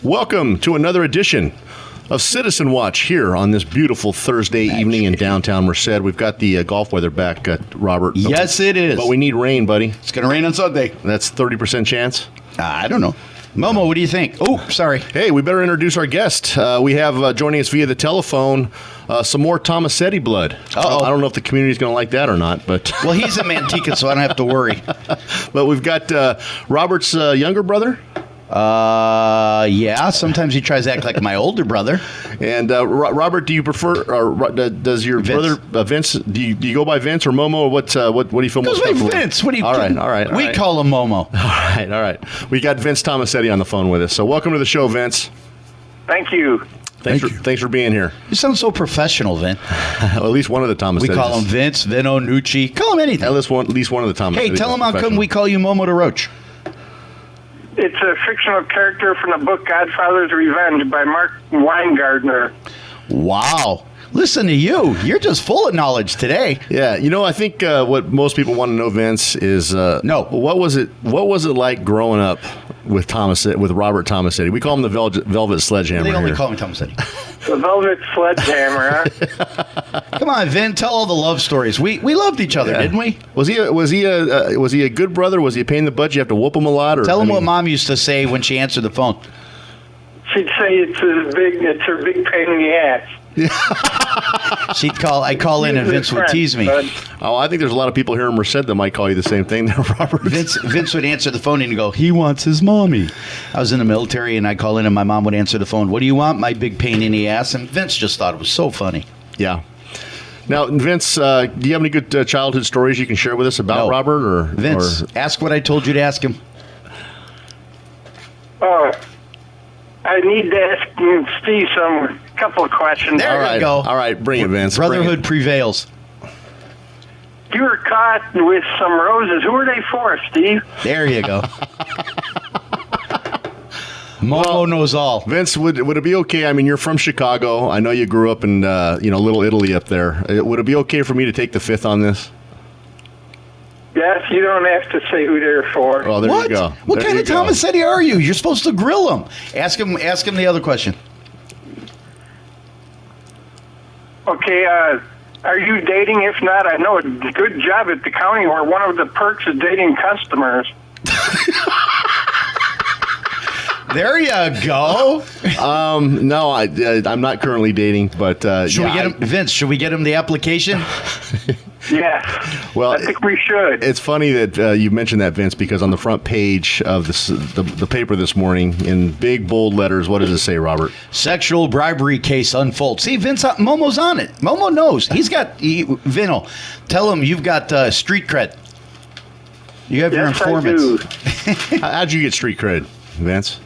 Welcome to another edition of Citizen Watch here on this beautiful Thursday evening in downtown Merced. We've got the golf weather back, Robert. Yes, it is. But we need rain, buddy. It's going to rain on Sunday. That's 30% chance? I don't know. Momo, what do you think? Oh, sorry. Hey, we better introduce our guest. We have joining us via the telephone some more Tomasetti blood. Uh-oh. I don't know if the community's going to like that or not, but Well, he's a Manteca, so I don't have to worry. but we've got Robert's younger brother. Yeah. Sometimes he tries to act like my older brother. And Robert, do you prefer? Or does your Vince. brother Vince? Do you go by Vince or Momo? Or what do you feel most Goes by comfortable with? Vince. What do you? All right. We call him Momo. All right. We got Vince Tomasetti on the phone with us. So welcome to the show, Vince. Thank you. Thanks for being here. You sound so professional, Vin. Well, at least one of the Tomasettis. We call him Vince, Vino, Nucci. Call him anything. At least one of the Tomasettis. Hey, tell him how come we call you Momo the Roach. It's a fictional character from the book Godfather's Revenge by Mark Weingartner. Wow. Listen to you. You're just full of knowledge today. Yeah, I think what most people want to know, Vince, is No. What was it like growing up with Robert Tomasetti? We call him the Velvet Sledgehammer. They only here. call me Tomasetti. The Velvet Sledgehammer, huh? Come on, Vin. Tell all the love stories. We loved each other, Yeah. didn't we? Was he a good brother? Was he a pain in the butt? You have to whoop him a lot? Or Tell him what Mom used to say when she answered the phone. She'd say it's her big pain in the ass. I call in and Vince would tease me. Oh, I think there's a lot of people here in Merced that might call you the same thing there, Robert. Vince would answer the phone and he'd go, he wants his mommy. I was in the military and I'd call in and my mom would answer the phone. What do you want? My big pain in the ass. And Vince just thought it was so funny. Yeah. Now, Vince, do you have any good childhood stories you can share with us about No. Robert? Vince, ask what I told you to ask him. Oh, I need to ask Steve a couple of questions. There you go. All right, bring it, Vince. Brotherhood prevails. You were caught with some roses. Who were they for, Steve? There you go. Momo knows all. Vince, would it be okay? I mean, you're from Chicago. I know you grew up in Little Italy up there. Would it be okay for me to take the fifth on this? Yes, you don't have to say who they're for. Oh, there What? you go. What There kind you of go. Tomasetti are you? You're supposed to grill him. Ask him the other question. Okay, are you dating? If not, I know a good job at the county where one of the perks is dating customers. There you go. No, I'm not currently dating, but Should we get him, Vince? Should we get him the application? Yeah. Well, I think we should. It's funny that you mentioned that, Vince, because on the front page of the paper this morning, in big bold letters, what does it say, Robert? Sexual bribery case unfolds. See, Vince, Momo's on it. Momo knows. Vino, tell him you've got street cred. You have your Yes, I informants. do. How'd you get street cred, Vince?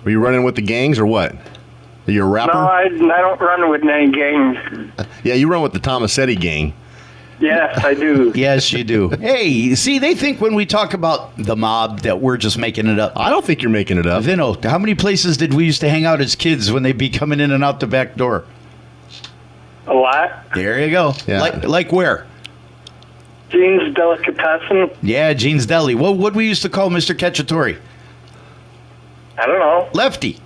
Were you running with the gangs or what? Are you a rapper? No, I don't run with any gangs. Yeah, you run with the Tomasetti gang. Yes, I do. Yes, you do. Hey, see, they think when we talk about the mob that we're just making it up. I don't think you're making it up. Vino, how many places did we used to hang out as kids when they'd be coming in and out the back door? A lot. There you go. Yeah. Like where? Jeans Delicatessen. Yeah, Gene's Deli. What we used to call Mr. Cacciatore? I don't know. Lefty.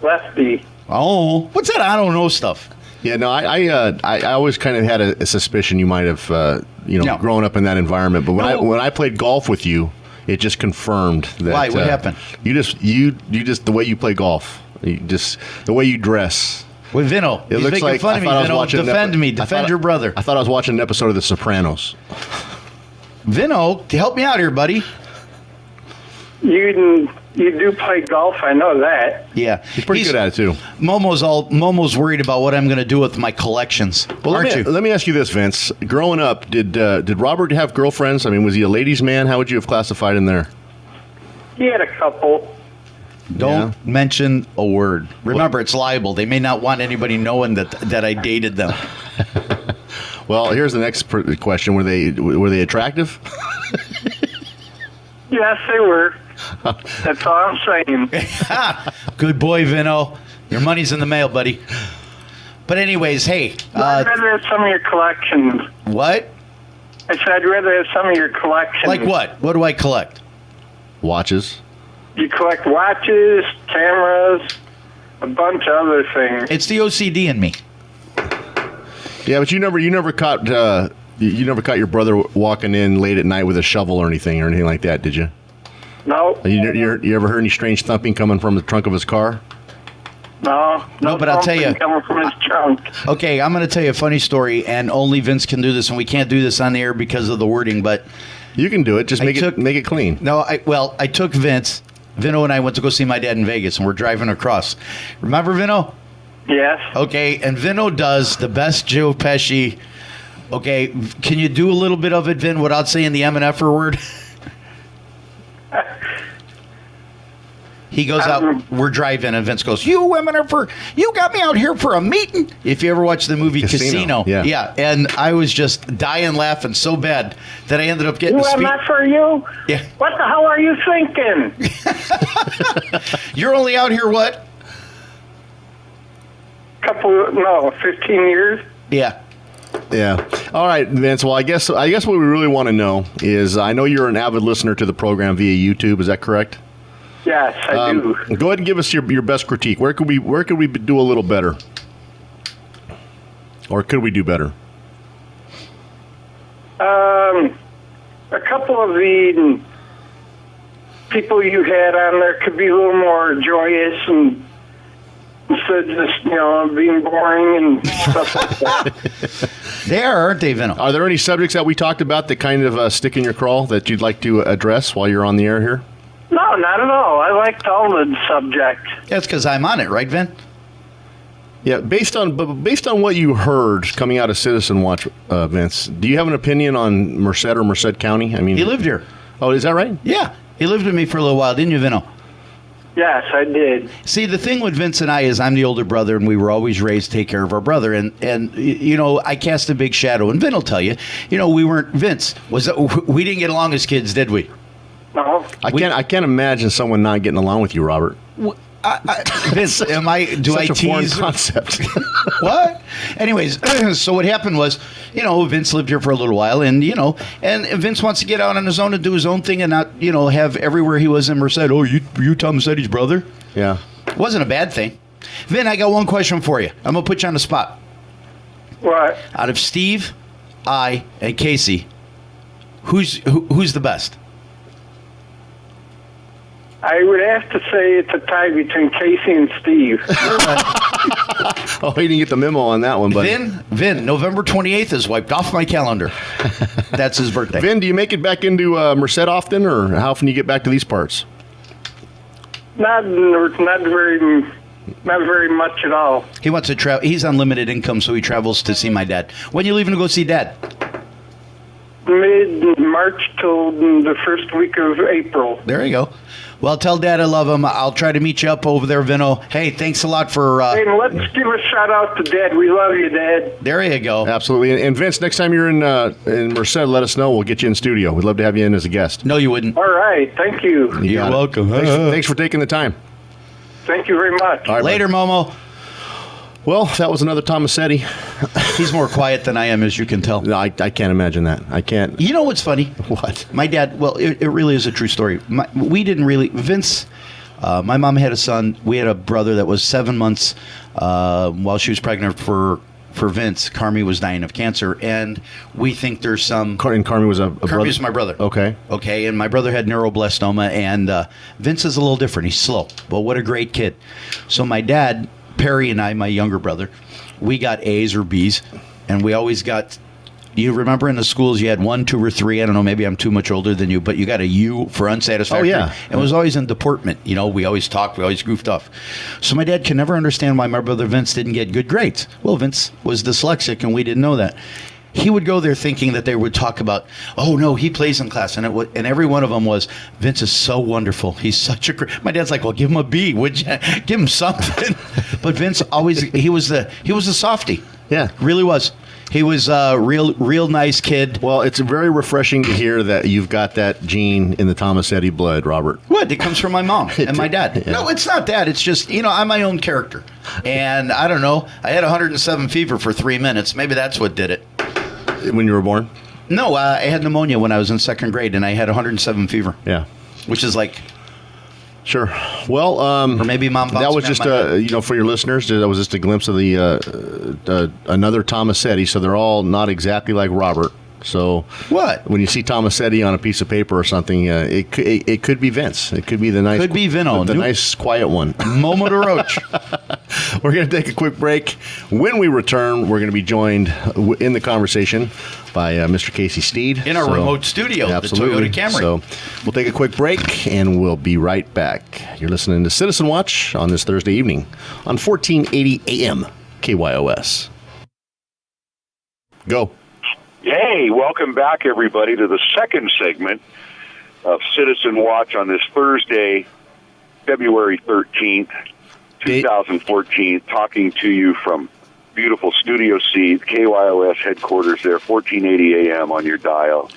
Lefty. Oh, what's that? I don't know stuff. Yeah, no, I always kind of had a suspicion you might have, No. grown up in that environment. But when I played golf with you, it just confirmed that. Why? What happened? You just the way you play golf, the way you dress. With Vino. It He's looks making like fun I of me, thought I was Vino. watching Defend me. Defend your brother. I thought I was watching an episode of The Sopranos. Vino, help me out here, buddy. You do play golf, I know that. Yeah. He's pretty good at it too. Momo's worried about what I'm going to do with my collections. Well, aren't you? let me ask you this, Vince. Growing up, did Robert have girlfriends? I mean, was he a ladies' man? How would you have classified him there? He had a couple. Don't mention a word. Remember, it's liable. They may not want anybody knowing that I dated them. Well, here's the next question: Were they attractive? Yes, they were. That's all I'm saying. Good boy, Vino. Your money's in the mail, buddy. But anyways, hey. I'd rather have some of your collections. What? I said I'd rather have some of your collections. Like what? What do I collect? Watches. You collect watches, cameras, a bunch of other things. It's the OCD in me. Yeah, but you never caught your brother walking in late at night with a shovel or anything like that, did you? No. You ever heard any strange thumping coming from the trunk of his car? No, but I'll tell you. Coming from his trunk. Okay, I'm going to tell you a funny story, and only Vince can do this, and we can't do this on the air because of the wording, but... You can do it. Just make it clean. No, I took Vince. Vino and I went to go see my dad in Vegas, and we're driving across. Remember Vino? Yes. Okay, and Vino does the best Joe Pesci. Okay, can you do a little bit of it, Vin, without saying the M&F-er word? He goes out, we're driving, and Vince goes, you M&F-er, you got me out here for a meeting. If you ever watch the movie Casino. Yeah, and I was just dying laughing so bad that I ended up getting... You M&F-er, you? Yeah. What the hell are you thinking? You're only out here, what? 15 years. Yeah. Yeah. All right, Vince. Well, I guess what we really want to know is, I know you're an avid listener to the program via YouTube. Is that correct? Yes, I do. Go ahead and give us your best critique. Where could we do a little better, or could we do better? A couple of the people you had on there could be a little more joyous and instead of just being boring and stuff like that. They are, aren't they, Vino? Are there any subjects that we talked about that kind of stick in your craw that you'd like to address while you're on the air here? No, not at all. I liked all the subjects. That's because I'm on it, right, Vin? Yeah, based on what you heard coming out of Citizen Watch, Vince, do you have an opinion on Merced or Merced County? I mean, He lived here. Oh, is that right? Yeah, he lived with me for a little while, didn't you, Vino? Yes, I did. See, the thing with Vince and I is I'm the older brother, and we were always raised to take care of our brother. And I cast a big shadow. And Vin will tell you, we weren't Vince. We didn't get along as kids, did we? No. I can't imagine someone not getting along with you, Robert. Vince, do Such I a foreign tease? concept. What? Anyways, so what happened was, Vince lived here for a little while, and Vince wants to get out on his own and do his own thing and not, have everywhere he was in Merced. Oh, you Tomasetti's brother? Yeah. It wasn't a bad thing. Vin, I got one question for you. I'm going to put you on the spot. What? Out of Steve, I, and Casey, who's the best? I would have to say it's a tie between Casey and Steve. Oh, you didn't get the memo on that one, buddy. Vin, November 28th is wiped off my calendar. That's his birthday. Vin, do you make it back into Merced often, or how often do you get back to these parts? Not very much at all. He wants to travel. He's on limited income, so he travels to see my dad. When you leaving to go see Dad? Mid-March till the first week of April. There you go. Well, tell Dad I love him. I'll try to meet you up over there, Vino. Hey, thanks a lot for... Hey, let's give a shout-out to Dad. We love you, Dad. There you go. Absolutely. And Vince, next time you're in Merced, let us know. We'll get you in studio. We'd love to have you in as a guest. No, you wouldn't. All right. Thank you. You're welcome. Thanks for taking the time. Thank you very much. All right, Later, Momo. Well, that was another Tomasetti. He's more quiet than I am, as you can tell. No, I can't imagine that. I can't. You know what's funny? What? My dad, well, it really is a true story. Vince, my mom had a son. We had a brother that was 7 months while she was pregnant for Vince. Carmi was dying of cancer, and we think there's some... And Carmi was a brother? Carmi is my brother. Okay, and my brother had neuroblastoma, and Vince is a little different. He's slow, but what a great kid. So my dad... Perry and I, my younger brother, we got A's or B's, and we always got... You remember in the schools you had 1, 2, or 3. I don't know, maybe I'm too much older than you, but you got a U for unsatisfactory. Oh, yeah. And it was always in deportment. We always talked, we always goofed off. So my dad can never understand why my brother Vince didn't get good grades. Well, Vince was dyslexic, and we didn't know that. He would go there thinking that they would talk about, oh, no, he plays in class. And every one of them was, Vince is so wonderful. He's such a great... My dad's like, well, give him a B, would you? Give him something. But Vince always, he was a softie. Yeah. Really was. He was a real nice kid. Well, it's very refreshing to hear that you've got that gene in the Tomasetti blood, Robert. What? It comes from my mom and my dad. Yeah. No, it's not that. It's just, I'm my own character. And I don't know. I had 107 fever for 3 minutes. Maybe that's what did it. When you were born? No, I had pneumonia when I was in 2nd grade, and I had 107 fever. Yeah. Which is like Sure. Well, Or maybe Mom that was just for your listeners, that was just a glimpse of the another Tomasetti. So they're all not exactly like Robert. So what? When you see Tomasetti on a piece of paper or something, it could be Vince. It could be the nice, could be Vino, the nice quiet one. Momo de Roach. We're going to take a quick break. When we return, we're going to be joined in the conversation by Mr. Casey Steed In our remote studio, absolutely. the Toyota Camry. So we'll take a quick break, and we'll be right back. You're listening to Citizen Watch on this Thursday evening on 1480 AM KYOS. Go. Hey, welcome back, everybody, to the second segment of Citizen Watch on this Thursday, February 13th, 2014, talking to you from beautiful Studio C, KYOS headquarters there, 1480 AM on your dial.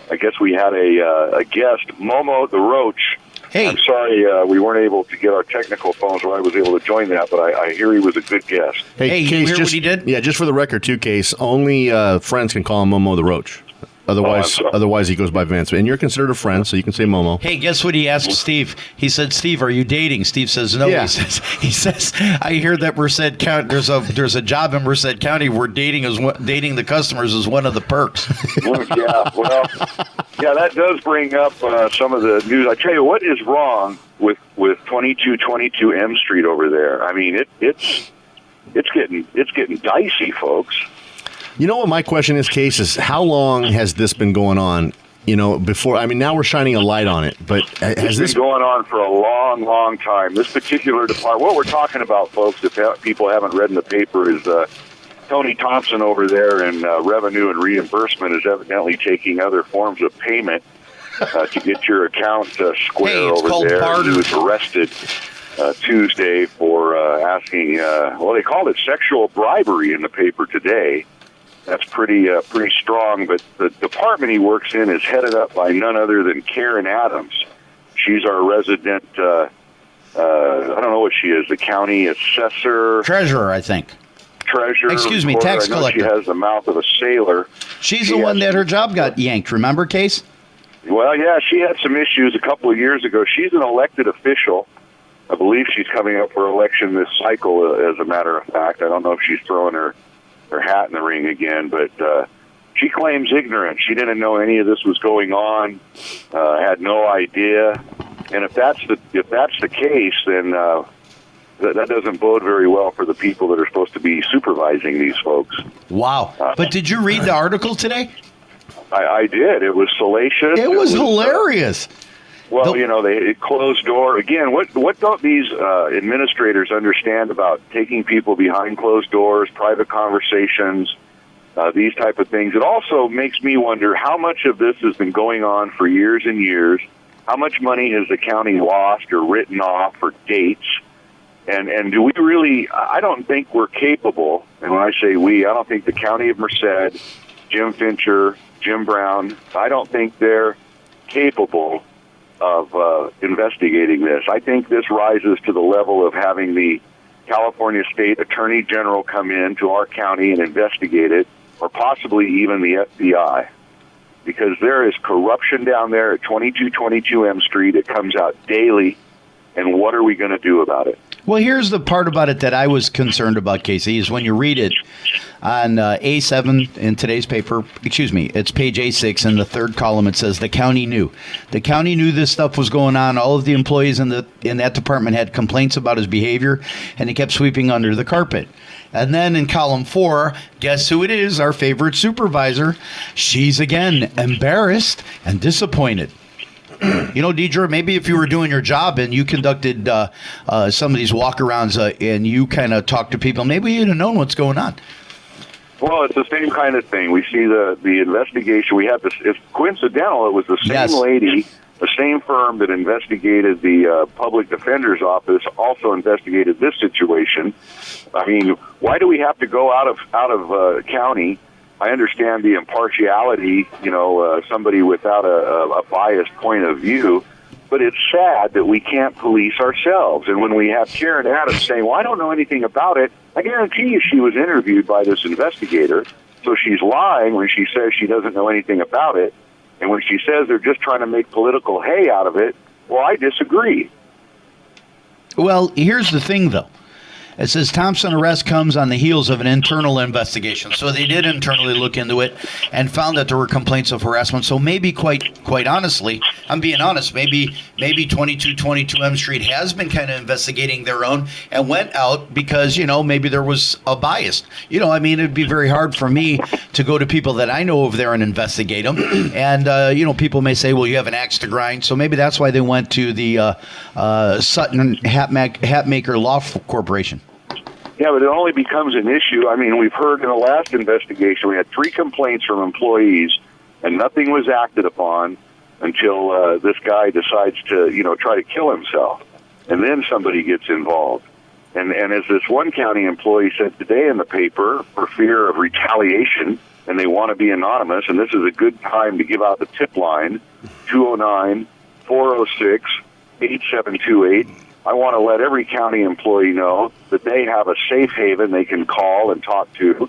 I guess we had a guest, Momo the Roach. Hey. I'm sorry we weren't able to get our technical phones where I was able to join that, but I hear he was a good guest. Hey, you Case, hear what he did? Yeah, just for the record, too, Case, only friends can call him Momo the Roach. Otherwise, he goes by Vince. And you're considered a friend, so you can say Momo. Hey, guess what he asked Steve? He said, "Steve, are you dating?" Steve says, "No." Yeah. He says, "I hear that Merced County. There's a job in Merced County where dating the customers is one of the perks." Yeah, well, yeah, that does bring up some of the news. I tell you what is wrong with 2222 M Street over there. I mean, it's getting dicey, folks. You know what my question is, Case, is how long has this been going on? Before, I mean, now we're shining a light on it, but has this been going on for a long, long time? This particular department, what we're talking about, folks, if people haven't read in the paper, is Tony Thompson over there in revenue and reimbursement is evidently taking other forms of payment to get your account square Hey, it's over called there. barter. He was arrested Tuesday for asking, they called it sexual bribery in the paper today. That's pretty strong, but the department he works in is headed up by none other than Karen Adams. She's our resident, I don't know what she is, the county assessor. Treasurer, I think. Treasurer. Excuse me, recorder. tax I know collector. She has the mouth of a sailor. She's the one that her job got yanked. Remember, Case? Well, yeah, she had some issues a couple of years ago. She's an elected official. I believe she's coming up for election this cycle, as a matter of fact. I don't know if she's throwing her hat in the ring again, but she claims ignorance. She didn't know any of this was going on, had no idea. And if that's the case, then that doesn't bode very well for the people that are supposed to be supervising these folks. Wow. But did you read the article today? I did. It was salacious. It was hilarious. Well, they closed door. Again, what don't these administrators understand about taking people behind closed doors, private conversations, these type of things? It also makes me wonder how much of this has been going on for years and years. How much money has the county lost or written off for dates? And do we really, I don't think we're capable, and when I say we, I don't think the county of Merced, Jim Fincher, Jim Brown, I don't think they're capable of investigating this. I think this rises to the level of having the California State Attorney General come in to our county and investigate it, or possibly even the FBI, because there is corruption down there at 2222 M Street. It comes out daily, and what are we going to do about it? Well, here's the part about it that I was concerned about, Casey, is when you read it on A7 in today's paper, it's page A6, in the third column, it says the county knew. The county knew this stuff was going on. All of the employees in that department had complaints about his behavior, and he kept sweeping under the carpet. And then in column 4, guess who it is? Our favorite supervisor. She's again embarrassed and disappointed. Deidre, maybe if you were doing your job and you conducted some of these walkarounds and you kind of talked to people, maybe you'd have known what's going on. Well, it's the same kind of thing. We see the investigation. We have this. It's coincidental. It was the same lady, the same firm that investigated the public defender's office, also investigated this situation. I mean, why do we have to go out of county? I understand the impartiality, somebody without a biased point of view, but it's sad that we can't police ourselves. And when we have Karen Adams saying, well, I don't know anything about it, I guarantee you she was interviewed by this investigator, so she's lying when she says she doesn't know anything about it. And when she says they're just trying to make political hay out of it, well, I disagree. Well, here's the thing, though. It says Thompson arrest comes on the heels of an internal investigation. So they did internally look into it and found that there were complaints of harassment. So maybe quite honestly, I'm being honest, maybe 2222 M Street has been kind of investigating their own and went out because, maybe there was a bias. I mean, it'd be very hard for me to go to people that I know over there and investigate them. And, people may say, well, you have an axe to grind. So maybe that's why they went to the Sutton Hatmaker Law Corporation. Yeah, but it only becomes an issue. I mean, we've heard in the last investigation, we had 3 complaints from employees, and nothing was acted upon until this guy decides to, try to kill himself. And then somebody gets involved. And as this one county employee said today in the paper, for fear of retaliation, and they want to be anonymous, and this is a good time to give out the tip line, 209-406-8728. I want to let every county employee know that they have a safe haven they can call and talk to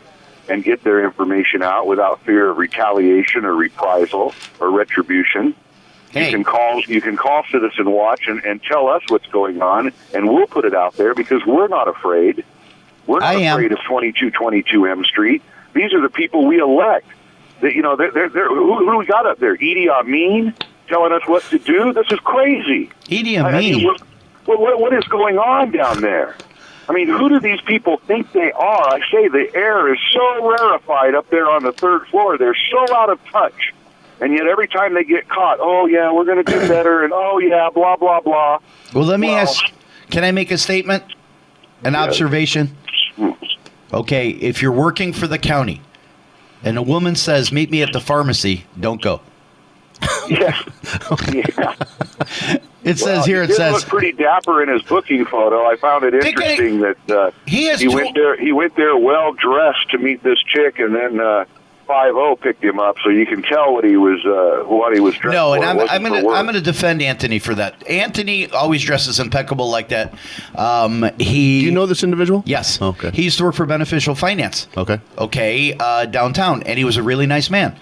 and get their information out without fear of retaliation or reprisal or retribution. Hey. You can call Citizen Watch and tell us what's going on, and we'll put it out there because we're not afraid. We're not afraid of 2222 M Street. These are the people we elect. Who do we got up there? Idi Amin telling us what to do? This is crazy. Idi Amin? What is going on down there? I mean, who do these people think they are? I say the air is so rarefied up there on the 3rd floor. They're so out of touch. And yet every time they get caught, oh, yeah, we're going to do better, and oh, yeah, blah, blah, blah. Well, let me ask, can I make a statement? An observation? Okay, if you're working for the county and a woman says, meet me at the pharmacy, don't go. Yeah. It says here. It says look pretty dapper in his booking photo. I found it interesting that he went there well dressed to meet this chick, and then 5-0 picked him up. So you can tell what he was dressed. No, and for. I'm going to defend Anthony for that. Anthony always dresses impeccable like that. Do you know this individual? Yes. Okay. He used to work for Beneficial Finance. Okay. Downtown, and he was a really nice man.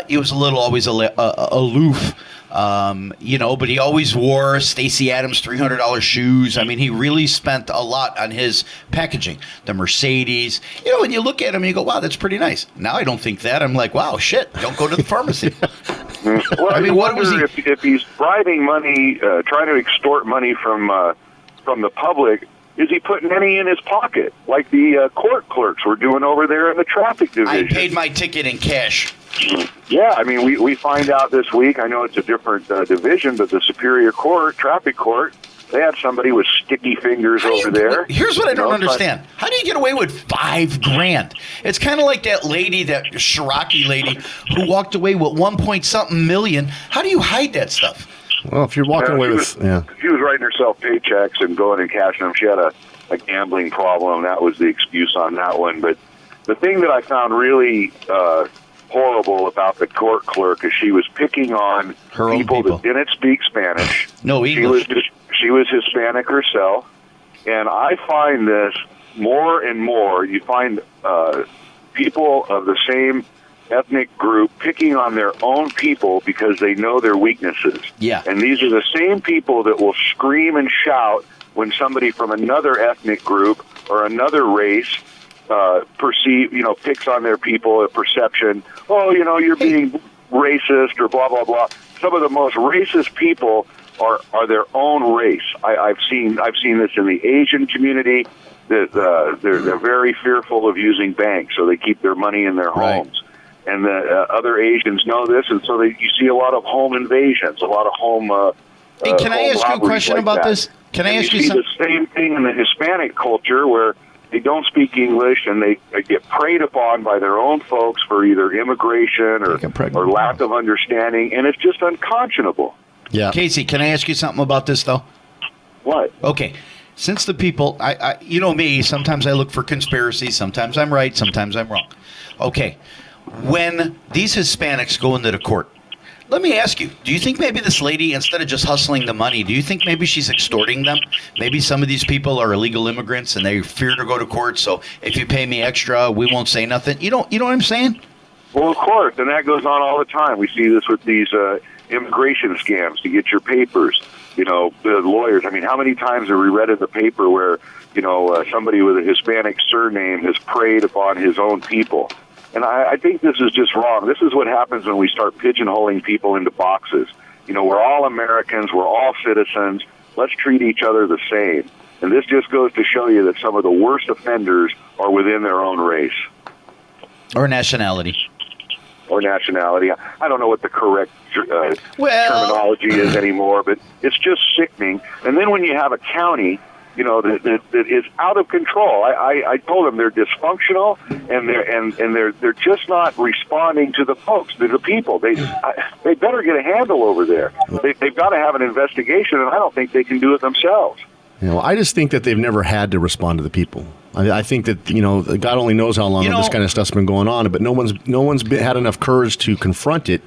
He was always aloof, but he always wore Stacey Adams $300 shoes. I mean, he really spent a lot on his packaging. The Mercedes, when you look at him, you go, wow, that's pretty nice. Now I don't think that. I'm like, wow, shit, don't go to the pharmacy. Well, I mean, what was he? If he's bribing money, trying to extort money from the public, is he putting any in his pocket, like the court clerks were doing over there in the traffic division? I paid my ticket in cash. Yeah, I mean, we find out this week, I know it's a different division, but the Superior Court, Traffic Court, they had somebody with sticky fingers over there. Here's what I don't understand. How do you get away with $5,000? It's kind of like that lady, that Shiraki lady, who walked away with 1-point-something million. How do you hide that stuff? Well, if you're walking away with... She was writing herself paychecks and going and cashing them. She had a gambling problem. That was the excuse on that one. But the thing that I found really horrible about the court clerk is she was picking on her people that didn't speak Spanish. No English. She was Hispanic herself. And I find this more and more. You find people of the same ethnic group picking on their own people because they know their weaknesses. Yeah. And these are the same people that will scream and shout when somebody from another ethnic group or another race picks on their people, a perception, you're being racist or blah, blah, blah. Some of the most racist people are their own race. I've seen this in the Asian community. They're very fearful of using banks, so they keep their money in their homes. And the other Asians know this, and so you see a lot of home invasions, a lot of home. Hey, can I ask you a question about this? Can I ask you something? The same thing in the Hispanic culture where they don't speak English and they get preyed upon by their own folks for either immigration or lack of understanding, and it's just unconscionable. Yeah. Casey, can I ask you something about this, though? What? Okay. Since the people, you know me, sometimes I look for conspiracies, sometimes I'm right, sometimes I'm wrong. Okay. When these Hispanics go into the court, let me ask you, do you think maybe this lady, instead of just hustling the money, do you think maybe she's extorting them? Maybe some of these people are illegal immigrants and they fear to go to court, so if you pay me extra, we won't say nothing. You know what I'm saying? Well, of course, and that goes on all the time. We see this with these immigration scams to get your papers. the lawyers. I mean, how many times have we read in the paper where, somebody with a Hispanic surname has preyed upon his own people? And I think this is just wrong. This is what happens when we start pigeonholing people into boxes. We're all Americans. We're all citizens. Let's treat each other the same. And this just goes to show you that some of the worst offenders are within their own race. Or nationality. I don't know what the correct terminology is anymore, but it's just sickening. And then when you have a county, that is out of control. I told them they're dysfunctional, and they're just not responding to the folks, to the people. They better get a handle over there. They've got to have an investigation, and I don't think they can do it themselves. I just think that they've never had to respond to the people. I think that God only knows how long this kind of stuff's been going on, but no one's had enough courage to confront it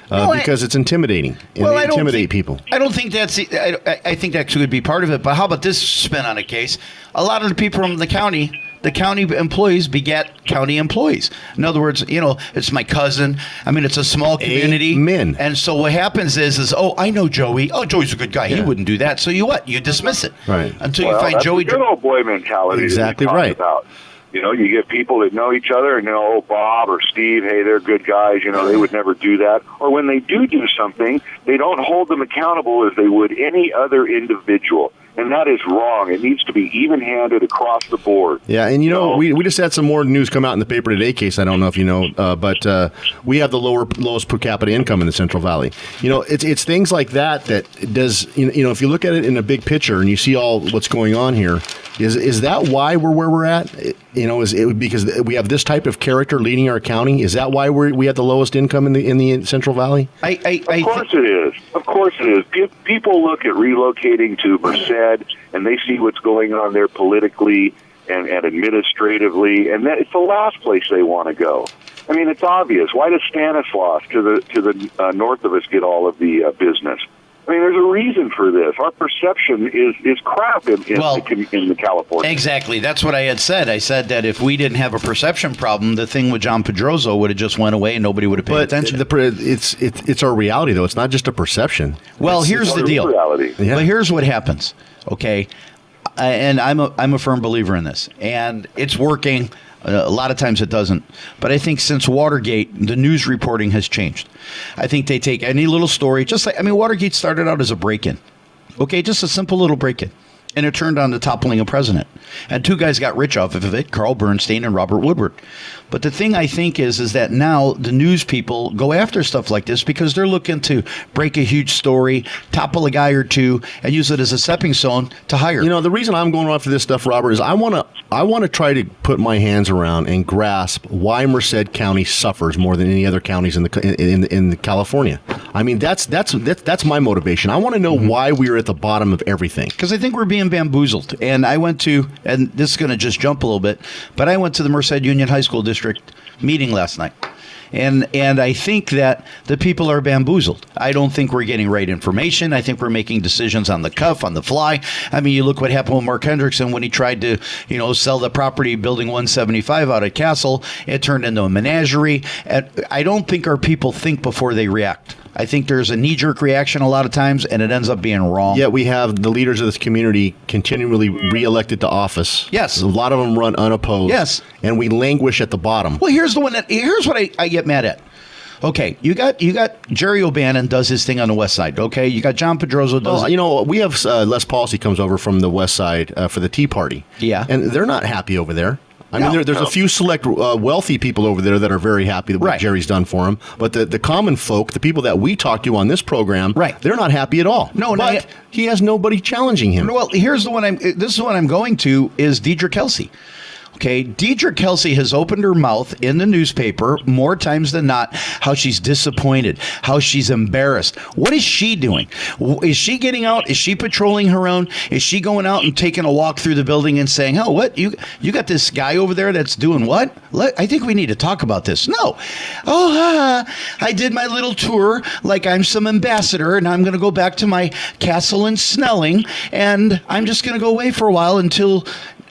because it's intimidating. And they intimidate people. I don't think that's. I think that could be part of it. But how about this spin on a case? A lot of the people from the county employees beget county employees. In other words, it's my cousin. I mean, it's a small community. Amen. And so what happens is, I know Joey. Oh, Joey's a good guy. Yeah. He wouldn't do that. So you dismiss it. Right. Until you find Joey. Good old boy mentality. Exactly right. About. You get people that know each other and Bob or Steve, hey, they're good guys. They would never do that. Or when they do something, they don't hold them accountable as they would any other individual. And that is wrong. It needs to be even-handed across the board. Yeah, and we just had some more news come out in the paper today, Case. I don't know if you know, but we have the lowest per capita income in the Central Valley. It's things like that does, if you look at it in a big picture and you see all what's going on here, is that why we're where we're at? Is it because we have this type of character leading our county? Is that why we have the lowest income in the Central Valley? Of course it is. Of course it is. People look at relocating to Merced, and they see what's going on there politically and administratively, and it's the last place they want to go. I mean, it's obvious. Why does Stanislaus to the north of us get all of the business? I mean, there's a reason for this. Our perception is crap in the California. Exactly. That's what I had said. I said that if we didn't have a perception problem, the thing with John Pedroso would have just went away and nobody would have paid attention. It's our reality, though. It's not just a perception. Well, here's the deal. Reality. Yeah. But here's what happens. Okay, and I'm a firm believer in this, and it's working. A lot of times it doesn't. But I think since Watergate, the news reporting has changed. I think they take any little story, Watergate started out as a break-in. Okay, just a simple little break-in. And it turned on the toppling of president. And two guys got rich off of it, Carl Bernstein and Robert Woodward. But the thing I think is that now the news people go after stuff like this because they're looking to break a huge story, topple a guy or two, and use it as a stepping stone to hire. The reason I'm going after this stuff, Robert, is I want to try to put my hands around and grasp why Merced County suffers more than any other counties in California. I mean, that's my motivation. I want to know why we're at the bottom of everything. Because I think we're being bamboozled. And I went to, and this is going to just jump a little bit, but I went to the Merced Union High School District meeting last night. And I think that the people are bamboozled. I don't think we're getting right information. I think we're making decisions on the cuff, on the fly. I mean, you look what happened with Mark Hendrickson when he tried to, sell the property building 175 out at Castle. It turned into a menagerie. And I don't think our people think before they react. I think there's a knee-jerk reaction a lot of times, and it ends up being wrong. Yet we have the leaders of this community continually reelected to office. Yes. A lot of them run unopposed. Yes. And we languish at the bottom. Well, here's what I get mad at. Okay, you got Jerry O'Bannon does his thing on the west side. Okay, you got John Pedroso does. We have Les Policy comes over from the west side for the Tea Party. Yeah. And they're not happy over there. There's a few select wealthy people over there that are very happy with what Jerry's done for them. But the common folk, the people that we talk to on this program, they're not happy at all. No, but he has nobody challenging him. Well, here's the one this is what I'm going to is Deidre Kelsey. Okay, Deidre Kelsey has opened her mouth in the newspaper more times than not how she's disappointed, how she's embarrassed. What is she doing? Is she getting out? Is she patrolling her own? Is she going out and taking a walk through the building and saying, oh, what? You got this guy over there that's doing what? I think we need to talk about this. No. I did my little tour like I'm some ambassador, and I'm going to go back to my castle in Snelling, and I'm just going to go away for a while until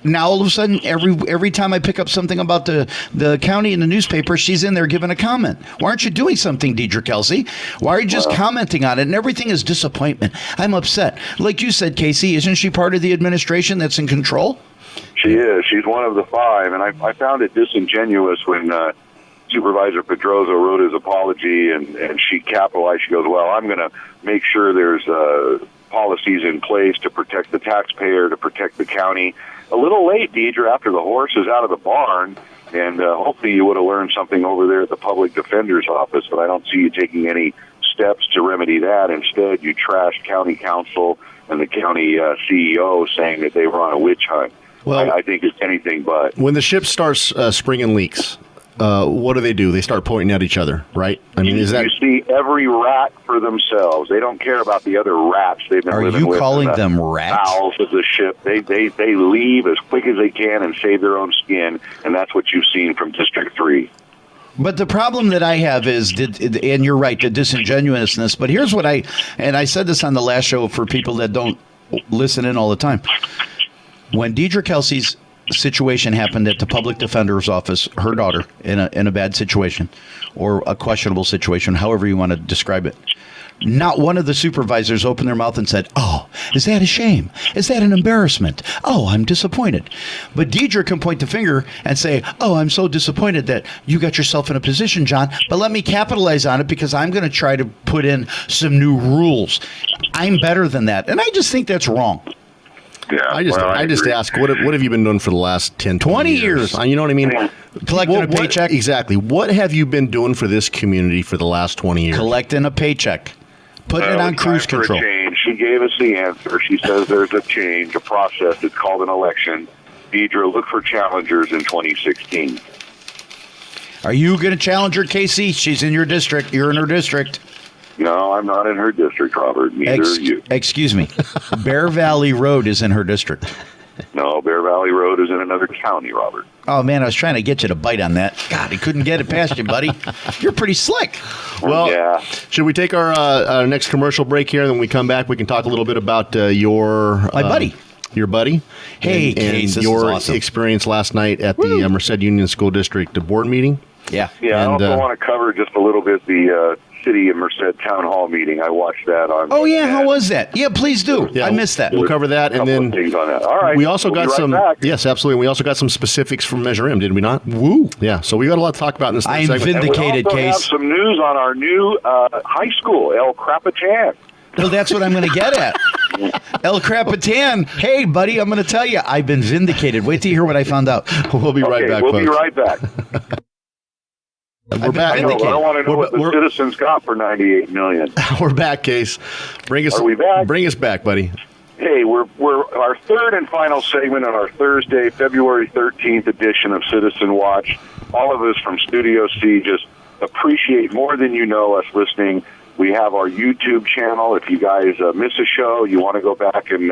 now all of a sudden, every time I pick up something about the county in the newspaper, she's in there giving a comment. Why aren't you doing something, Deidre, Kelsey? Why are you just commenting on it? And everything is disappointment. I'm upset. Like you said, Casey, isn't she part of the administration that's in control? She is. She's one of the 5, and I found it disingenuous when Supervisor Pedroza wrote his apology, and she capitalized. She goes, well, I'm going to make sure there's policies in place to protect the taxpayer, to protect the county. A little late, Deidre, after the horse is out of the barn, and hopefully you would have learned something over there at the public defender's office, but I don't see you taking any steps to remedy that. Instead, you trashed county council and the county CEO saying that they were on a witch hunt. Well, I think it's anything but. When the ship starts springing leaks, what do? They start pointing at each other, right? I mean, is that... You see every rat for themselves. They don't care about the other rats they've been living with. Are you calling them rats? Bowels of the ship. They leave as quick as they can and save their own skin, and that's what you've seen from District 3. But the problem that I have is, and you're right, the disingenuousness, but here's what I said this on the last show for people that don't listen in all the time. When Deidre Kelsey's situation happened at the public defender's office, her daughter in a bad situation or a questionable situation, however you want to describe it, not one of the supervisors opened their mouth and said, oh, is that a shame? Is that an embarrassment? Oh, I'm disappointed. But Deidre can point the finger and say, oh, I'm so disappointed that you got yourself in a position, John, but let me capitalize on it because I'm going to try to put in some new rules. I'm better than that. And I just think that's wrong. Yeah, I just ask, what have you been doing for the last 10, 20 years? You know what I mean? Collecting a paycheck? Exactly. What have you been doing for this community for the last 20 years? Collecting a paycheck. Putting it on cruise control. She gave us the answer. She says there's a change, a process. It's called an election. Deidre, look for challengers in 2016. Are you going to challenge her, Casey? She's in your district. You're in her district. No, I'm not in her district, Robert. Neither are you. Excuse me. Bear Valley Road is in her district. No, Bear Valley Road is in another county, Robert. Oh, man, I was trying to get you to bite on that. God, he couldn't get it past you, buddy. You're pretty slick. Well, yeah. Should we take our next commercial break here? Then when we come back, we can talk a little bit about your buddy. Your buddy. Hey, and your awesome. experience last night at the Merced Union School District board meeting. Yeah. Yeah, and, I also want to cover just a little bit the City of Merced Town Hall meeting. I watched that on. Oh, yeah. How was that? Yeah, please do. Yeah, I missed that. We'll cover that. And then things on that. All right. We also got some. Back. Yes, absolutely. We also got some specifics from Measure M, did we not? Woo. Yeah. So we got a lot to talk about in this I'm segment. vindicated, and we also Case. have some news on our new high school, El Capitan. Well, that's what I'm going to get at. El Capitan. Hey, buddy, I'm going to tell you, I've been vindicated. Wait till you hear what I found out. We'll be right back, We'll folks. be right back. We're back. I want to know what the citizens got for $98 million. We're back, Case. Are we back? Bring us back, buddy. Hey, we're our third and final segment on our Thursday, February 13th edition of Citizen Watch. All of us from Studio C just appreciate more than you know us listening. We have our YouTube channel. If you guys miss a show, you want to go back and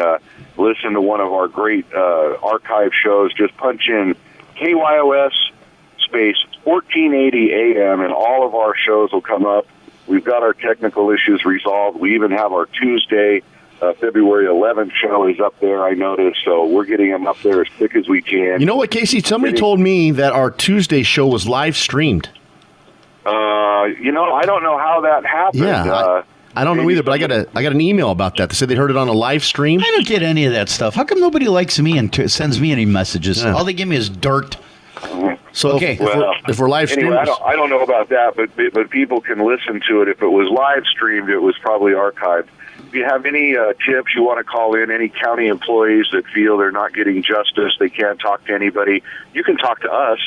listen to one of our great archive shows, just punch in KYOS space 1480 AM, and all of our shows will come up. We've got our technical issues resolved. We even have our Tuesday, February 11th show is up there, I noticed, so we're getting them up there as quick as we can. You know what, Casey? Somebody told me that our Tuesday show was live streamed. I don't know how that happened. Yeah, I don't know either, but I got an email about that. They said they heard it on a live stream. I don't get any of that stuff. How come nobody likes me and sends me any messages? Yeah. All they give me is dirt. So okay, if we're live streaming, anyway, I don't know about that, but people can listen to it. If it was live streamed, it was probably archived. If you have any tips you want to call in, any county employees that feel they're not getting justice, they can't talk to anybody, you can talk to us.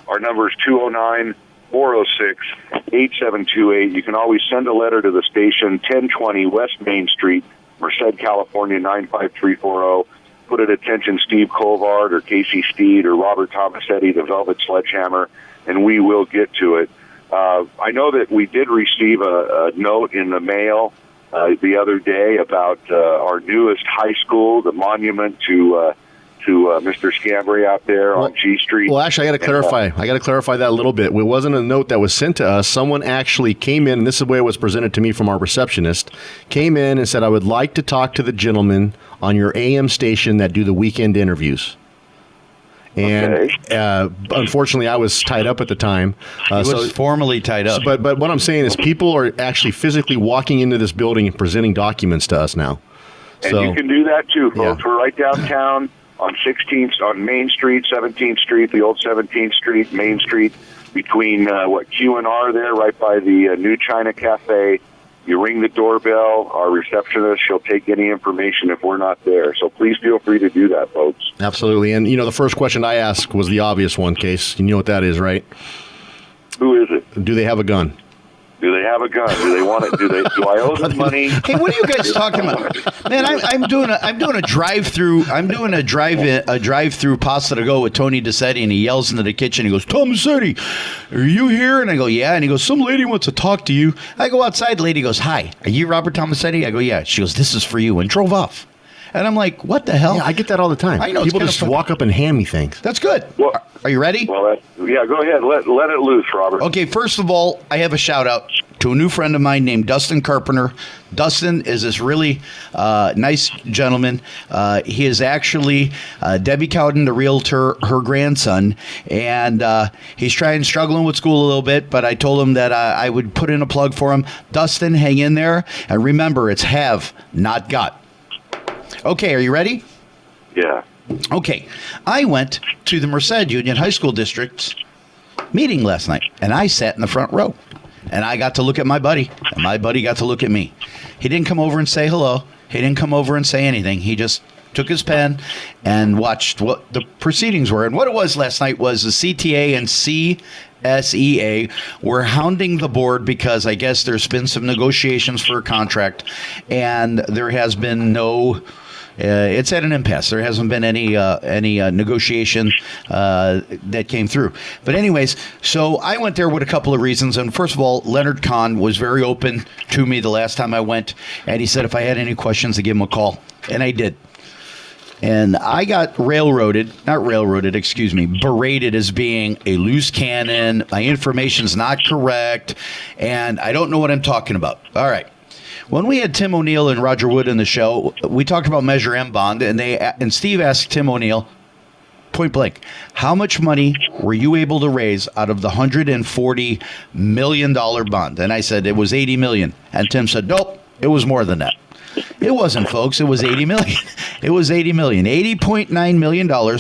Our number is 209-406-8728. You can always send a letter to the station, 1020 West Main Street, Merced, California, 95340. Put at attention Steve Colvard or Casey Steed or Robert Tomasetti, the Velvet Sledgehammer, and we will get to it. I know that we did receive a note in the mail the other day about our newest high school, the monument to Mr. Scambray out there on G Street. Well, actually, I got to clarify. I got to clarify that a little bit. It wasn't a note that was sent to us. Someone actually came in, and this is the way it was presented to me from our receptionist, came in and said, I would like to talk to the gentleman on your AM station that do the weekend interviews. And unfortunately, I was tied up at the time. He was formally tied up. But what I'm saying is people are actually physically walking into this building and presenting documents to us now. And you can do that too, folks. We're right downtown on 16th, on Main Street, 17th Street, the old 17th Street, Main Street, between Q&R there, right by the New China Cafe. You ring the doorbell. Our receptionist, she'll take any information if we're not there. So please feel free to do that, folks. Absolutely. And, the first question I asked was the obvious one, Case. You know what that is, right? Who is it? Do they have a gun? Do they have a gun? Do they want it? Do I owe them money? Hey, what are you guys talking about? Man, I'm doing a drive-through. I'm doing a drive-through pasta to go with Tony Desetti, and he yells into the kitchen. He goes, "Tomasetti, are you here?" And I go, "Yeah." And he goes, "Some lady wants to talk to you." I go outside. The lady goes, "Hi, are you Robert Tomasetti?" I go, "Yeah." She goes, "This is for you," and drove off. And I'm like, "What the hell?" Yeah, I get that all the time. I know. People just walk up and hand me things. That's good. Well, are you ready? Well, yeah, go ahead. Let it loose, Robert. Okay, first of all, I have a shout out to a new friend of mine named Dustin Carpenter. Dustin is this really nice gentleman. He is actually Debbie Cowden, the realtor, her grandson, and he's struggling with school a little bit, but I told him that I would put in a plug for him. Dustin, hang in there, and remember, it's have, not got. Okay, are you ready? Yeah. Okay, I went to the Merced Union High School District's meeting last night, and I sat in the front row, and I got to look at my buddy, and my buddy got to look at me. He didn't come over and say hello. He didn't come over and say anything. He just took his pen and watched what the proceedings were. And what it was last night was the CTA and CSEA were hounding the board because I guess there's been some negotiations for a contract, and there has been no... it's at an impasse. There hasn't been any negotiation that came through. But anyways, so I went there with a couple of reasons. And first of all, Leonard Kahn was very open to me the last time I went. And he said if I had any questions to give him a call. And I did. And I got berated as being a loose cannon. My information's not correct. And I don't know what I'm talking about. All right. When we had Tim O'Neill and Roger Wood in the show, we talked about Measure M bond, and Steve asked Tim O'Neill, point blank, how much money were you able to raise out of the $140 million bond? And I said, it was $80 million. And Tim said, nope, it was more than that. It wasn't, folks. It was $80 million. It was $80 million. $80.9 million,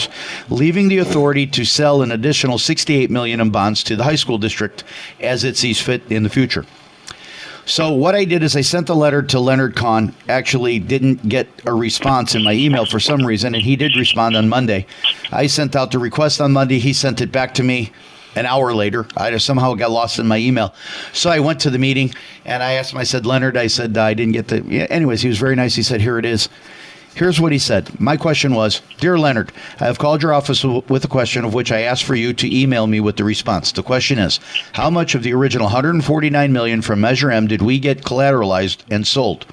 leaving the authority to sell an additional $68 million in bonds to the high school district as it sees fit in the future. So what I did is I sent a letter to Leonard Kahn. Actually didn't get a response in my email for some reason, and he did respond on Monday. I sent out the request on Monday. He sent it back to me an hour later. I just somehow got lost in my email. So I went to the meeting, and I asked him, I said, Leonard, I said, I didn't get the... Yeah, anyways, he was very nice. He said, here it is. Here's what he said. My question was, Dear Leonard, I have called your office with a question of which I asked for you to email me with the response. The question is, how much of the original $149 million from Measure M did we get collateralized and sold?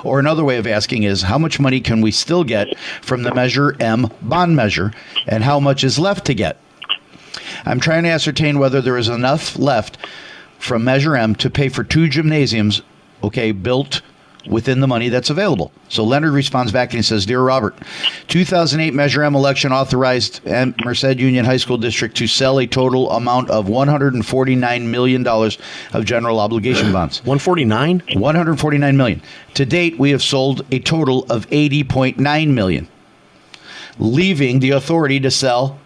Or another way of asking is, how much money can we still get from the Measure M bond measure, and how much is left to get? I'm trying to ascertain whether there is enough left from Measure M to pay for 2 gymnasiums, built within the money that's available. So Leonard responds back and he says, Dear Robert, 2008 Measure M election authorized Merced Union High School District to sell a total amount of $149 million of general obligation bonds. 149? $149 million. To date, we have sold a total of $80.9 million, leaving the authority to sell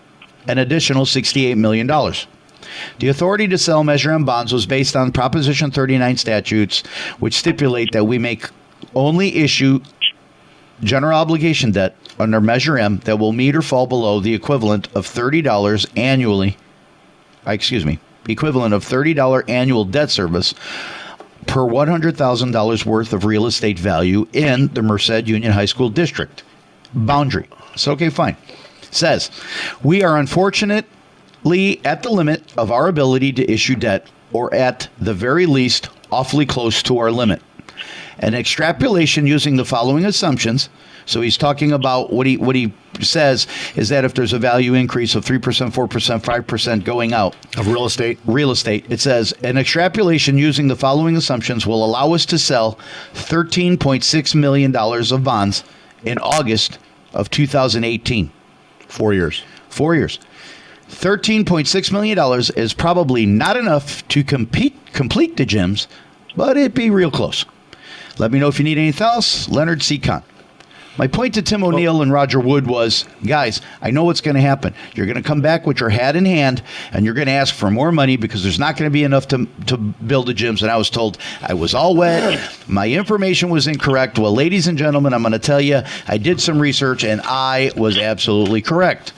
an additional $68 million. The authority to sell Measure M bonds was based on Proposition 39 statutes, which stipulate that we may only issue general obligation debt under Measure M that will meet or fall below the equivalent of $30 annually. Equivalent of $30 annual debt service per $100,000 worth of real estate value in the Merced Union High School District boundary. So, okay, fine. Says, we are unfortunately at the limit of our ability to issue debt, or at the very least, awfully close to our limit. An extrapolation using the following assumptions. So he's talking about what he says is that if there's a value increase of 3%, 4%, 5% going out of real estate, it says an extrapolation using the following assumptions will allow us to sell $13.6 million of bonds in August of 2018. 4 years. 4 years. $13.6 million is probably not enough to complete the gyms, but it'd be real close. Let me know if you need anything else. Leonard C. Kahn. My point to Tim O'Neill and Roger Wood was, guys, I know what's going to happen. You're going to come back with your hat in hand, and you're going to ask for more money because there's not going to be enough to build the gyms. And I was told I was all wet. My information was incorrect. Well, ladies and gentlemen, I'm going to tell you, I did some research, and I was absolutely correct.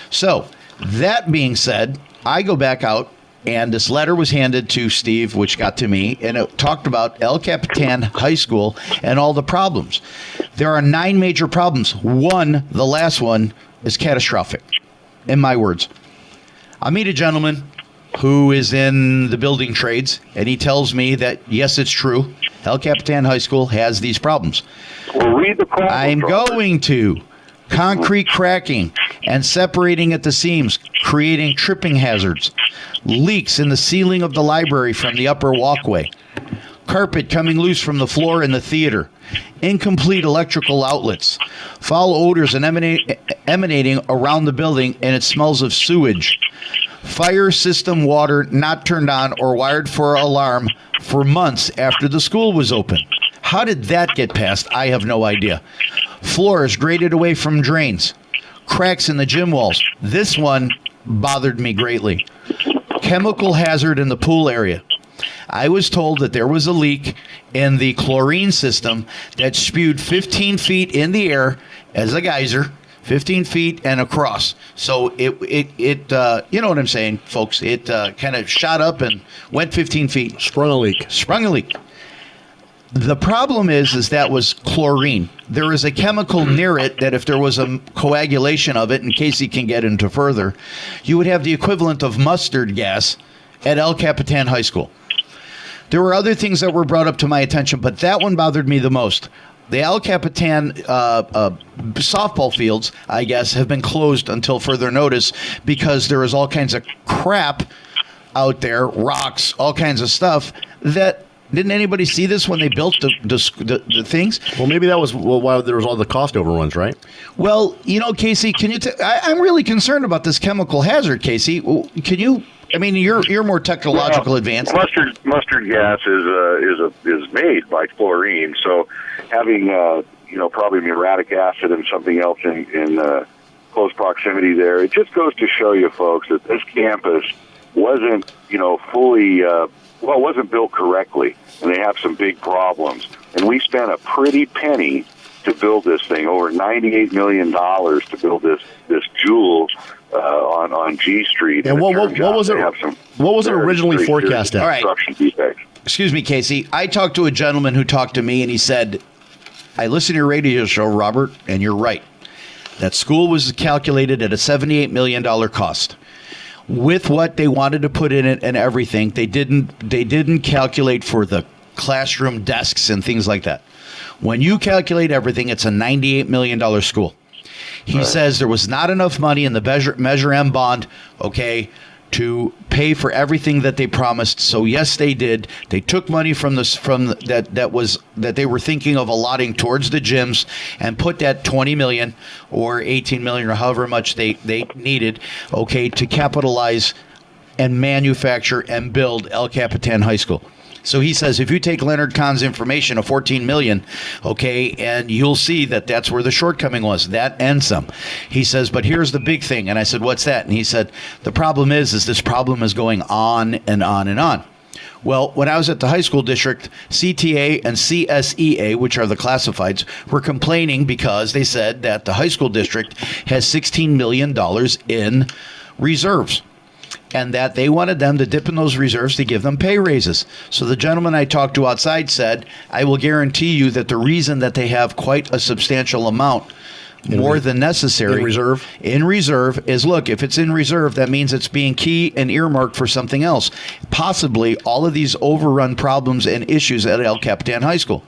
So, that being said, I go back out, and this letter was handed to Steve, which got to me, and it talked about El Capitan High School and all the problems. There are 9 major problems. One, the last one, is catastrophic, in my words. I meet a gentleman who is in the building trades, and he tells me that, yes, it's true, El Capitan High School has these problems. Well, read the problem. I'm going to. Concrete cracking and separating at the seams, creating tripping hazards. Leaks in the ceiling of the library from the upper walkway. Carpet coming loose from the floor in the theater. Incomplete electrical outlets. Foul odors and emanating around the building, and it smells of sewage. Fire system water not turned on or wired for alarm for months after the school was open. How did that get passed? I have no idea. Floors graded away from drains. Cracks in the gym walls. This one bothered me greatly. Chemical hazard in the pool area. I was told that there was a leak in the chlorine system that spewed 15 feet in the air as a geyser, 15 feet and across. So it you know what I'm saying, folks? It kind of shot up and went 15 feet. Sprung a leak. The problem is that was chlorine. There is a chemical near it that if there was a coagulation of it, in case he can get into further, you would have the equivalent of mustard gas at El Capitan High School. There were other things that were brought up to my attention, but that one bothered me the most. The El Capitan softball fields, I guess, have been closed until further notice because there is all kinds of crap out there, rocks, all kinds of stuff that... Didn't anybody see this when they built the things? Well, maybe that was why there was all the cost overruns, right? Well, you know, Casey, can you? I'm really concerned about this chemical hazard, Casey. Can you? I mean, you're more technological advanced. Mustard gas is made by chlorine, so having probably muriatic acid and something else in close proximity there, it just goes to show you, folks, that this campus wasn't fully. It wasn't built correctly, and they have some big problems. And we spent a pretty penny to build this thing, over $98 million to build this jewel on G Street. And what was it? What was it originally forecast at? All right. Defects. Excuse me, Casey. I talked to a gentleman who talked to me, and he said, I listened to your radio show, Robert, and you're right. That school was calculated at a $78 million cost. With what they wanted to put in it and everything, they didn't calculate for the classroom desks and things like that. When you calculate everything, it's a $98 million school. He says there was not enough money in the Measure M bond, to pay for everything that they promised. So yes, they did. They took money from that they were thinking of allotting towards the gyms and put that $20 million or $18 million or however much they needed, to capitalize and manufacture and build El Capitan High School. So he says, if you take Leonard Kahn's information of $14 million, and you'll see that that's where the shortcoming was, that and some. He says, but here's the big thing. And I said, what's that? And he said, the problem is this problem is going on and on and on. Well, when I was at the high school district, CTA and CSEA, which are the classifieds, were complaining because they said that the high school district has $16 million in reserves, and that they wanted them to dip in those reserves to give them pay raises. So the gentleman I talked to outside said, I will guarantee you that the reason that they have quite a substantial amount, more than necessary, in reserve is, look, if it's in reserve, that means it's being key and earmarked for something else. Possibly all of these overrun problems and issues at El Capitan High School.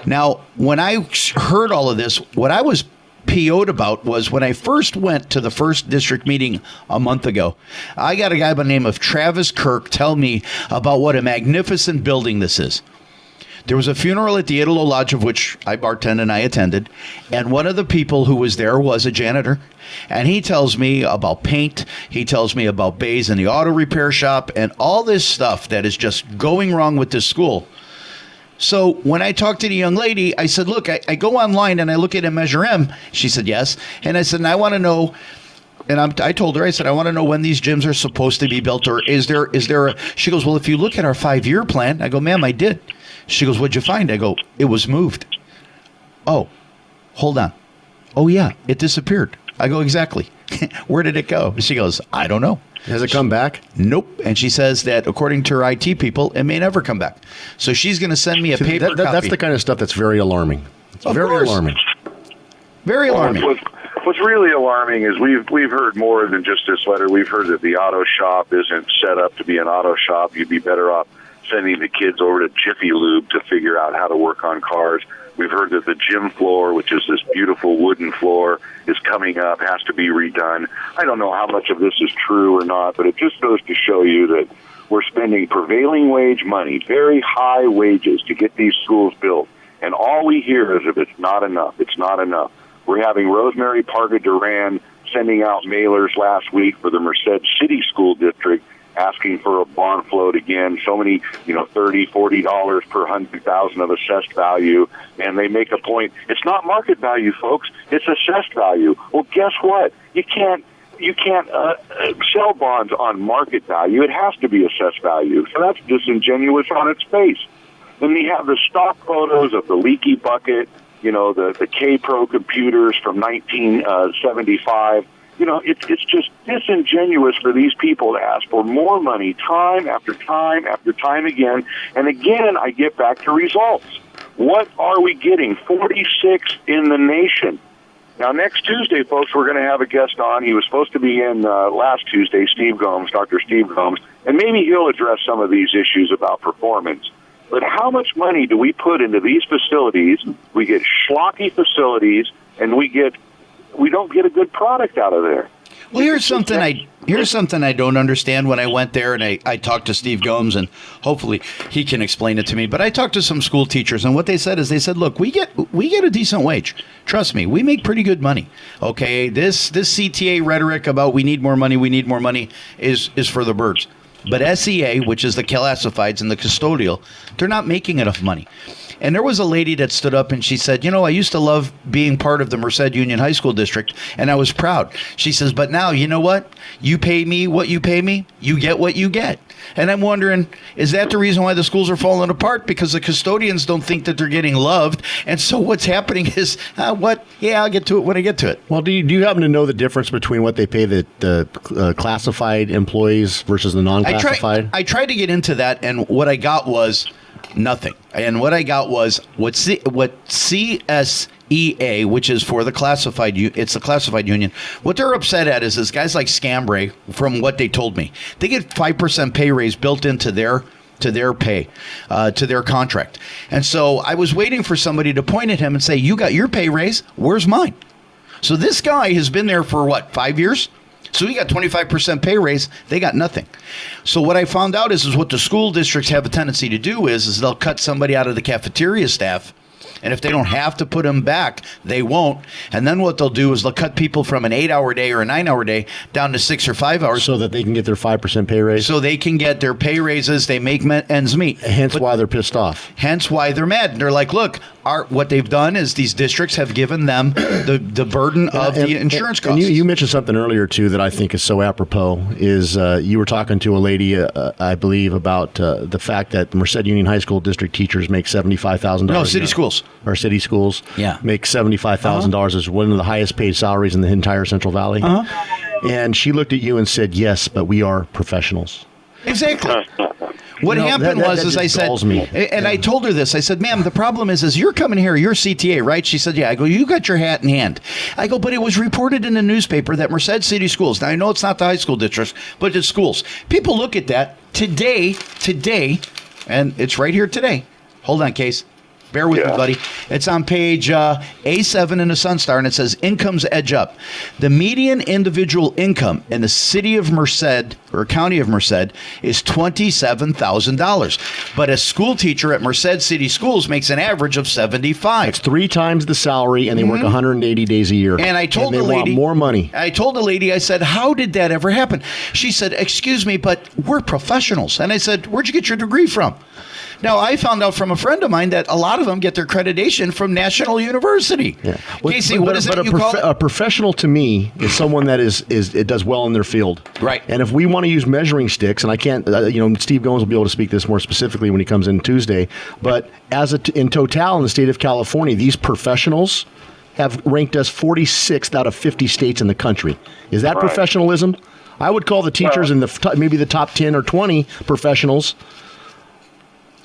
Now, when I heard all of this, what I was PO'd about was when I first went to the first district meeting a month ago, I got a guy by the name of Travis Kirk tell me about what a magnificent building this is. There was a funeral at the Italo Lodge, of which I bartended and I attended, and one of the people who was there was a janitor, and he tells me about paint, he tells me about bays in the auto repair shop, and all this stuff that is just going wrong with this school. So when I talked to the young lady, I said, look, I go online and I look at a Measure M. She said, yes. And I said, and I want to know, and I told her, I said, I want to know when these gyms are supposed to be built, or is there a, she goes, well, if you look at our 5-year plan, I go, ma'am, I did. She goes, what'd you find? I go, it was moved. Oh, hold on. Oh, yeah, it disappeared. I go, exactly. Where did it go? She goes, I don't know. Has it come back? Nope. And she says that according to her IT people, it may never come back. So she's going to send me a paper copy. That's the kind of stuff that's very alarming. It's Of very course. alarming. Very alarming. What's really alarming is we've heard more than just this letter. We've heard that the auto shop isn't set up to be an auto shop. You'd be better off sending the kids over to Jiffy Lube to figure out how to work on cars. We've heard that the gym floor, which is this beautiful wooden floor, is coming up, has to be redone. I don't know how much of this is true or not, but it just goes to show you that we're spending prevailing wage money, very high wages, to get these schools built. And all we hear is that it's not enough. It's not enough. We're having Rosemary Parga Duran sending out mailers last week for the Merced City School District, asking for a bond float again, so many, $30, $40 per 100,000 of assessed value, and they make a point. It's not market value, folks. It's assessed value. Well, guess what? You can't sell bonds on market value. It has to be assessed value. So that's disingenuous on its face. Then we have the stock photos of the leaky bucket, the K-Pro computers from 1975. It's just disingenuous for these people to ask for more money time after time after time again. And again, I get back to results. What are we getting? 46 in the nation. Now, next Tuesday, folks, we're going to have a guest on. He was supposed to be in last Tuesday, Dr. Steve Gomes, and maybe he'll address some of these issues about performance. But how much money do we put into these facilities? We get schlocky facilities, and we don't get a good product out of there. Well, here's something I don't understand. When I went there and I talked to Steve Gomes, and hopefully he can explain it to me. But I talked to some school teachers, and what they said is, look, we get a decent wage. Trust me, we make pretty good money. Okay, this CTA rhetoric about we need more money is for the birds. But SEA, which is the classifieds and the custodial, they're not making enough money. And there was a lady that stood up and she said, I used to love being part of the Merced Union High School District, and I was proud. She says, but now, you know what? You pay me what you pay me, you get what you get. And I'm wondering, is that the reason why the schools are falling apart? Because the custodians don't think that they're getting loved. And so what's happening is, what? Yeah, I'll get to it when I get to it. Well, do you happen to know the difference between what they pay the classified employees versus the non-classified? I tried to get into that, and what I got was nothing. And what I got was what CSEA, which is for the classified, it's the classified union. What they're upset at is guys like Scambray, from what they told me, they get 5% pay raise built into their pay, to their contract. And so I was waiting for somebody to point at him and say, you got your pay raise, where's mine? So this guy has been there for 5 years? So he got 25% pay raise. They got nothing. So what I found out is what the school districts have a tendency to do is they'll cut somebody out of the cafeteria staff. And if they don't have to put them back, they won't. And then what they'll do is they'll cut people from an 8-hour day or a 9-hour day down to 6 or 5 hours. So that they can get their 5% pay raise? So they can get their pay raises. They make ends meet. Hence why they're pissed off. Hence why they're mad. They're like, look, what they've done is these districts have given them the burden of the insurance costs. And you mentioned something earlier, too, that I think is so apropos, is you were talking to a lady, I believe, about the fact that the Merced Union High School district teachers make $75,000. No, city schools. Or city schools. Yeah. Make $75,000 as one of the highest paid salaries in the entire Central Valley. And she looked at you and said, yes, but we are professionals. Exactly. What happened was I said, and I told her this, I said, ma'am, the problem is you're coming here, you're CTA, right? She said, yeah. I go, you got your hat in hand. I go, but it was reported in the newspaper that Merced City Schools, now I know it's not the high school districts, but it's schools. People look at that today, and it's right here today. Hold on, Case. Bear with me, Yeah. buddy. It's on page A7 in the Sunstar, and it says incomes edge up. The median individual income in the city of Merced or county of Merced is $27,000. But a school teacher at Merced City Schools makes an average of $75,000. It's 3 times the salary, and they work 180 days a year. And I told they the lady, want more money. I told the lady, I said, how did that ever happen? She said, excuse me, but we're professionals. And I said, where'd you get your degree from? Now, I found out from a friend of mine that a lot of them get their accreditation from National University. Yeah. Casey, what is it you call it? A professional to me is someone that it does well in their field. Right. And if we want to use measuring sticks, and I can't, Steve Gomes will be able to speak this more specifically when he comes in Tuesday, but in total in the state of California, these professionals have ranked us 46th out of 50 states in the country. Is that professionalism? I would call the teachers in maybe the top 10 or 20 professionals.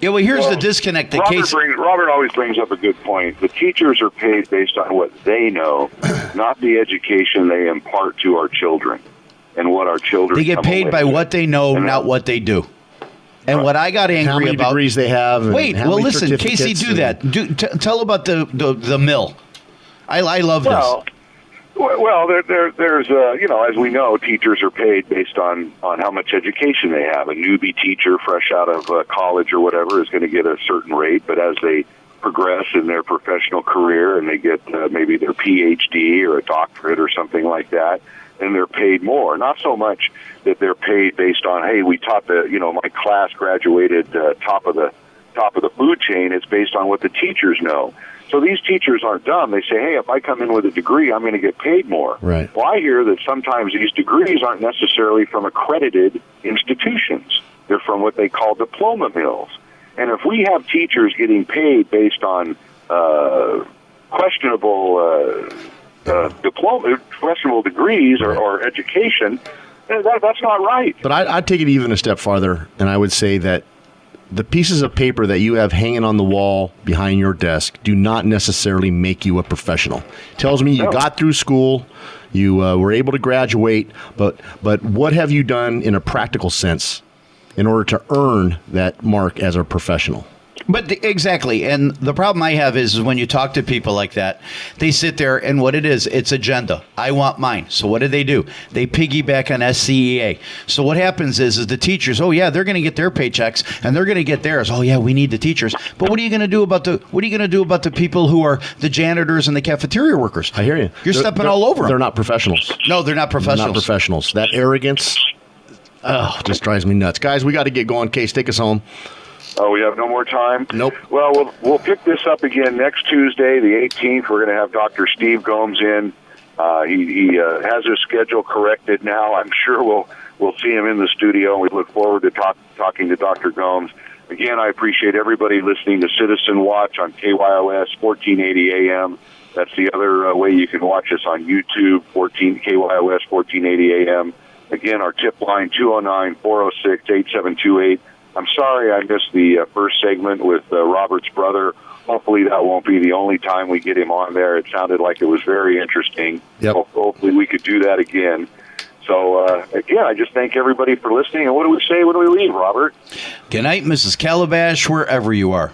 Yeah, well, here's the disconnect. Robert always brings up a good point. The teachers are paid based on what they know, not the education they impart to our children and what our children. They get paid by what they know, not what they do. And what I got angry how many about degrees they have. Wait, well, listen, Casey, do that. Tell about the mill. I love this. Well, there's as we know, teachers are paid based on how much education they have. A newbie teacher fresh out of college or whatever is going to get a certain rate, but as they progress in their professional career and they get maybe their PhD or a doctorate or something like that, then they're paid more. Not so much that they're paid based on, hey, we taught my class graduated top of the food chain. It's based on what the teachers know. So these teachers aren't dumb. They say, hey, if I come in with a degree, I'm going to get paid more. Right. Well, I hear that sometimes these degrees aren't necessarily from accredited institutions. They're from what they call diploma mills. And if we have teachers getting paid based on questionable degrees or education, that's not right. But I'd take it even a step farther, and I would say that the pieces of paper that you have hanging on the wall behind your desk do not necessarily make you a professional. It tells me you got through school, you were able to graduate, but what have you done in a practical sense in order to earn that mark as a professional? But exactly. And the problem I have is when you talk to people like that, they sit there and what it is, it's agenda. I want mine. So what do? They piggyback on SCEA. So what happens is the teachers, oh yeah, they're going to get their paychecks and they're going to get theirs. Oh yeah, we need the teachers. But what are you going to do about the people who are the janitors and the cafeteria workers? I hear you. You're stepping all over them. They're not professionals. No, they're not professionals. They're not professionals. That arrogance, just drives me nuts. Guys, we got to get going. Case, take us home. Oh, we have no more time? Nope. Well, we'll pick this up again next Tuesday, the 18th. We're going to have Dr. Steve Gomes in. He has his schedule corrected now. I'm sure we'll see him in the studio. We look forward to talking to Dr. Gomes. Again, I appreciate everybody listening to Citizen Watch on KYOS 1480 AM. That's the other way you can watch us on YouTube, KYOS 1480 AM. Again, our tip line, 209-406-8728. I'm sorry I missed the first segment with Robert's brother. Hopefully that won't be the only time we get him on there. It sounded like it was very interesting. Yep. Hopefully we could do that again. So, again, I just thank everybody for listening. And what do we say when we leave, Robert? Good night, Mrs. Calabash, wherever you are.